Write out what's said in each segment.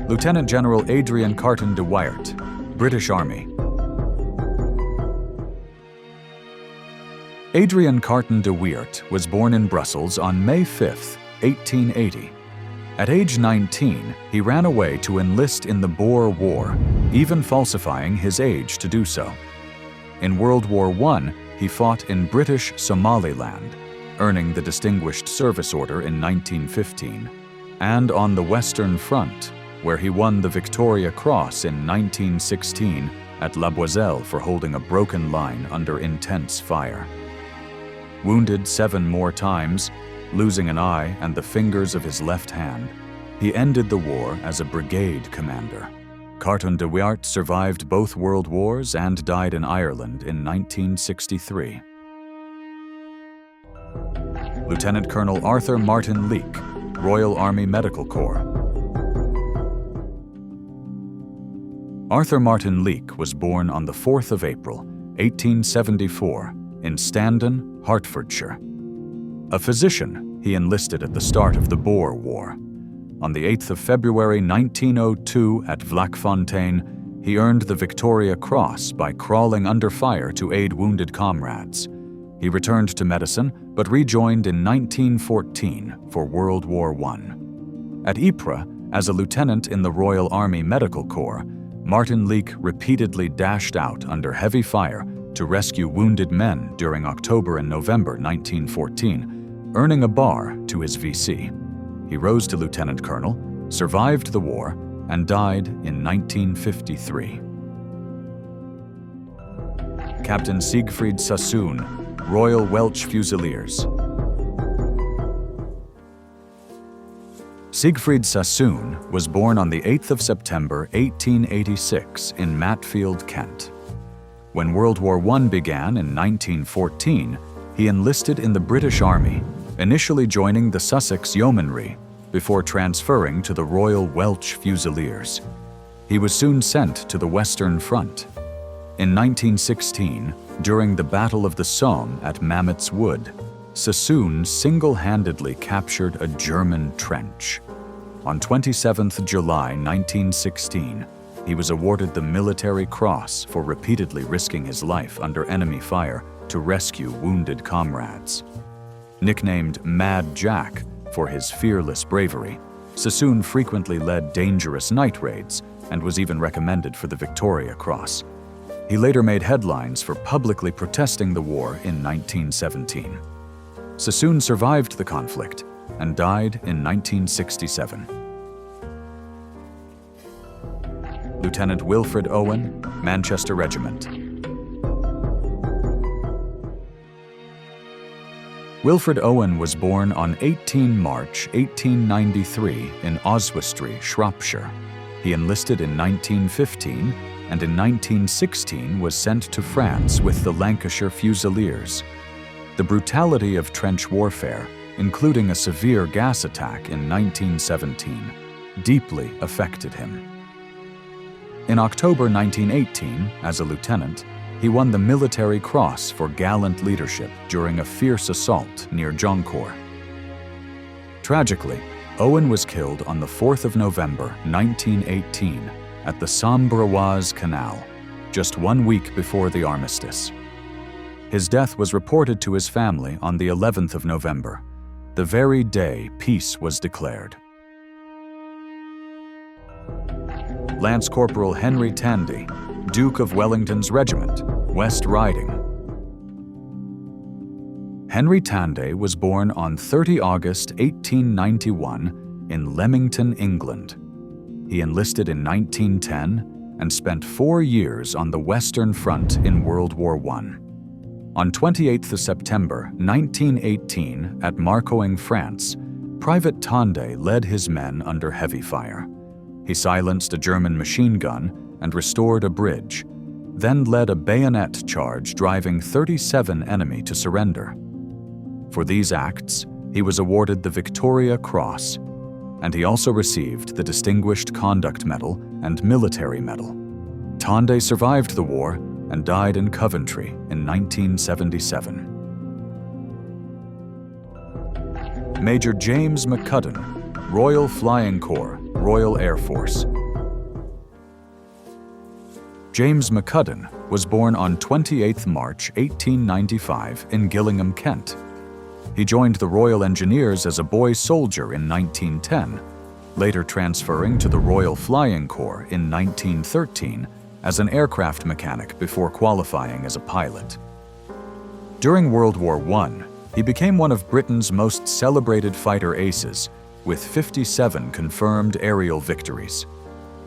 Lieutenant General Adrian Carton de Wiart, British Army. Adrian Carton de Wiart was born in Brussels on May 5, 1880. At age 19, he ran away to enlist in the Boer War, even falsifying his age to do so. In World War I, he fought in British Somaliland, earning the Distinguished Service Order in 1915, and on the Western Front, where he won the Victoria Cross in 1916 at La Boiselle for holding a broken line under intense fire. Wounded 7 more times, losing an eye and the fingers of his left hand, he ended the war as a brigade commander. Carton de Wiart survived both world wars and died in Ireland in 1963. Lieutenant Colonel Arthur Martin-Leake, Royal Army Medical Corps. Arthur Martin-Leake was born on the 4th of April, 1874, in Standon, Hertfordshire. A physician, he enlisted at the start of the Boer War. On the 8th of February 1902 at Vlakfontein, he earned the Victoria Cross by crawling under fire to aid wounded comrades. He returned to medicine, but rejoined in 1914 for World War I. At Ypres, as a lieutenant in the Royal Army Medical Corps, Martin-Leake repeatedly dashed out under heavy fire to rescue wounded men during October and November 1914, earning a bar to his VC. He rose to lieutenant colonel, survived the war, and died in 1953. Captain Siegfried Sassoon, Royal Welsh Fusiliers. Siegfried Sassoon was born on the 8th of September 1886 in Matfield, Kent. When World War I began in 1914, he enlisted in the British Army, initially joining the Sussex Yeomanry, before transferring to the Royal Welsh Fusiliers. He was soon sent to the Western Front. In 1916, during the Battle of the Somme at Mametz Wood, Sassoon single-handedly captured a German trench. On 27 July 1916, he was awarded the Military Cross for repeatedly risking his life under enemy fire to rescue wounded comrades. Nicknamed Mad Jack for his fearless bravery, Sassoon frequently led dangerous night raids and was even recommended for the Victoria Cross. He later made headlines for publicly protesting the war in 1917. Sassoon survived the conflict and died in 1967. Lieutenant Wilfred Owen, Manchester Regiment. Wilfred Owen was born on 18 March 1893 in Oswestry, Shropshire. He enlisted in 1915 and in 1916 was sent to France with the Lancashire Fusiliers. The brutality of trench warfare, including a severe gas attack in 1917, deeply affected him. In October 1918, as a lieutenant, he won the Military Cross for gallant leadership during a fierce assault near Joncourt. Tragically, Owen was killed on the 4th of November 1918 at the Sambre-Oise Canal, just 1 week before the armistice. His death was reported to his family on the 11th of November, the very day peace was declared. Lance Corporal Henry Tandey, Duke of Wellington's Regiment, West Riding. Henry Tandey was born on 30 August 1891 in Leamington, England. He enlisted in 1910 and spent 4 years on the Western Front in World War I. On 28th of September 1918 at Marcoing, France, Private Tandey led his men under heavy fire. He silenced a German machine gun and restored a bridge, then led a bayonet charge driving 37 enemy to surrender. For these acts, he was awarded the Victoria Cross, and he also received the Distinguished Conduct Medal and Military Medal. Tandey survived the war and died in Coventry in 1977. Major James McCudden, Royal Flying Corps, Royal Air Force. James McCudden was born on 28 March 1895 in Gillingham, Kent. He joined the Royal Engineers as a boy soldier in 1910, later transferring to the Royal Flying Corps in 1913 as an aircraft mechanic before qualifying as a pilot. During World War I, he became one of Britain's most celebrated fighter aces, with 57 confirmed aerial victories.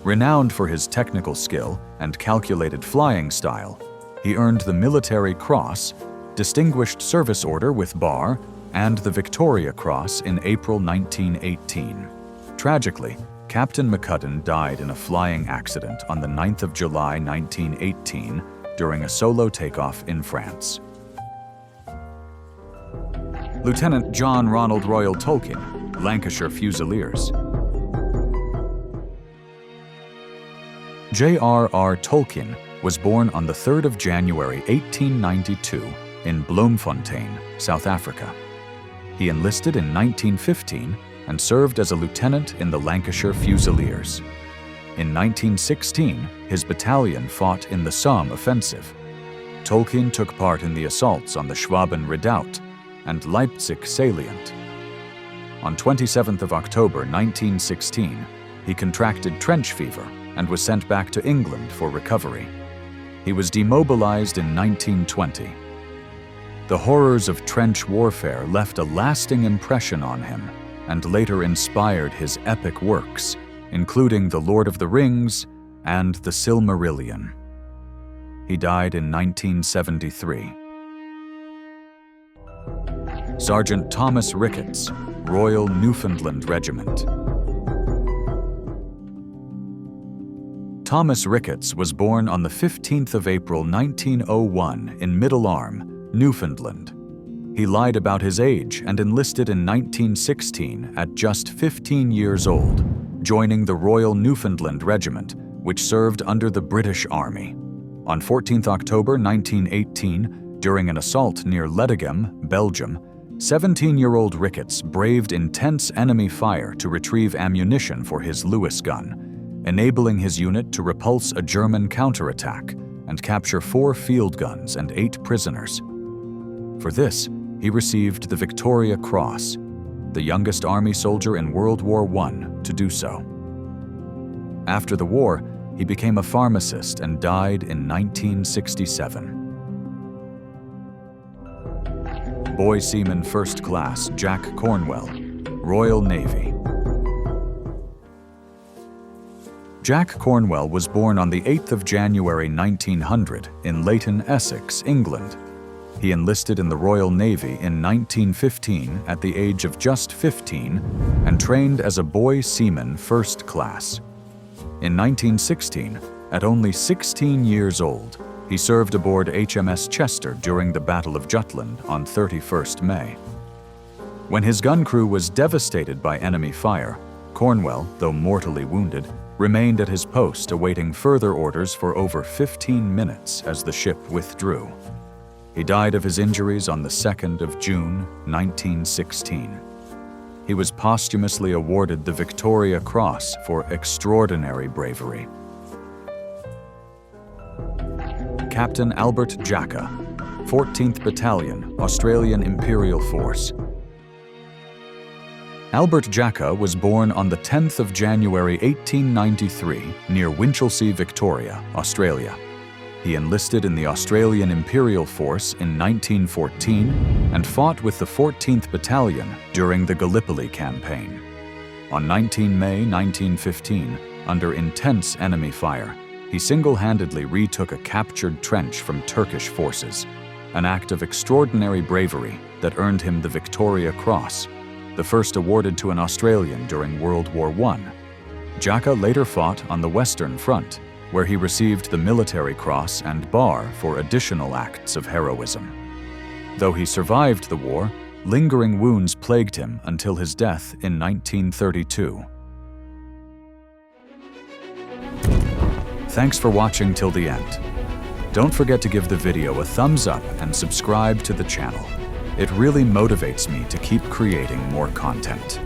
Renowned for his technical skill and calculated flying style, he earned the Military Cross, Distinguished Service Order with Bar, and the Victoria Cross in April 1918. Tragically, Captain McCudden died in a flying accident on the 9th of July 1918 during a solo takeoff in France. Lieutenant John Ronald Reuel Tolkien, Lancashire Fusiliers. J.R.R. Tolkien was born on the 3rd of January 1892 in Bloemfontein, South Africa. He enlisted in 1915 and served as a lieutenant in the Lancashire Fusiliers. In 1916, his battalion fought in the Somme offensive. Tolkien took part in the assaults on the Schwaben Redoubt and Leipzig salient. On 27th of October 1916, he contracted trench fever and was sent back to England for recovery. He was demobilized in 1920. The horrors of trench warfare left a lasting impression on him and later inspired his epic works, including The Lord of the Rings and The Silmarillion. He died in 1973. Sergeant Thomas Ricketts, Royal Newfoundland Regiment. Thomas Ricketts was born on the 15th of April 1901 in Middle Arm, Newfoundland. He lied about his age and enlisted in 1916 at just 15 years old, joining the Royal Newfoundland Regiment, which served under the British Army. On 14 October 1918, during an assault near Ledegem, Belgium, 17-year-old Ricketts braved intense enemy fire to retrieve ammunition for his Lewis gun, enabling his unit to repulse a German counterattack and capture 4 field guns and 8 prisoners. For this, he received the Victoria Cross, the youngest Army soldier in World War I to do so. After the war, he became a pharmacist and died in 1967. Boy Seaman First Class Jack Cornwell, Royal Navy. Jack Cornwell was born on the 8th of January 1900 in Leighton, Essex, England. He enlisted in the Royal Navy in 1915 at the age of just 15 and trained as a boy seaman first class. In 1916, at only 16 years old, he served aboard HMS Chester during the Battle of Jutland on 31st May. When his gun crew was devastated by enemy fire, Cornwell, though mortally wounded, remained at his post awaiting further orders for over 15 minutes as the ship withdrew. He died of his injuries on the 2nd of June, 1916. He was posthumously awarded the Victoria Cross for extraordinary bravery. Captain Albert Jacka, 14th Battalion, Australian Imperial Force. Albert Jacka was born on the 10th of January 1893 near Winchelsea, Victoria, Australia. He enlisted in the Australian Imperial Force in 1914 and fought with the 14th Battalion during the Gallipoli Campaign. On 19 May 1915, under intense enemy fire, he single-handedly retook a captured trench from Turkish forces, an act of extraordinary bravery that earned him the Victoria Cross, the first awarded to an Australian during World War I. Jacka later fought on the Western Front, where he received the Military Cross and Bar for additional acts of heroism. Though he survived the war, lingering wounds plagued him until his death in 1932. Thanks for watching till the end. Don't forget to give the video a thumbs up and subscribe to the channel. It really motivates me to keep creating more content.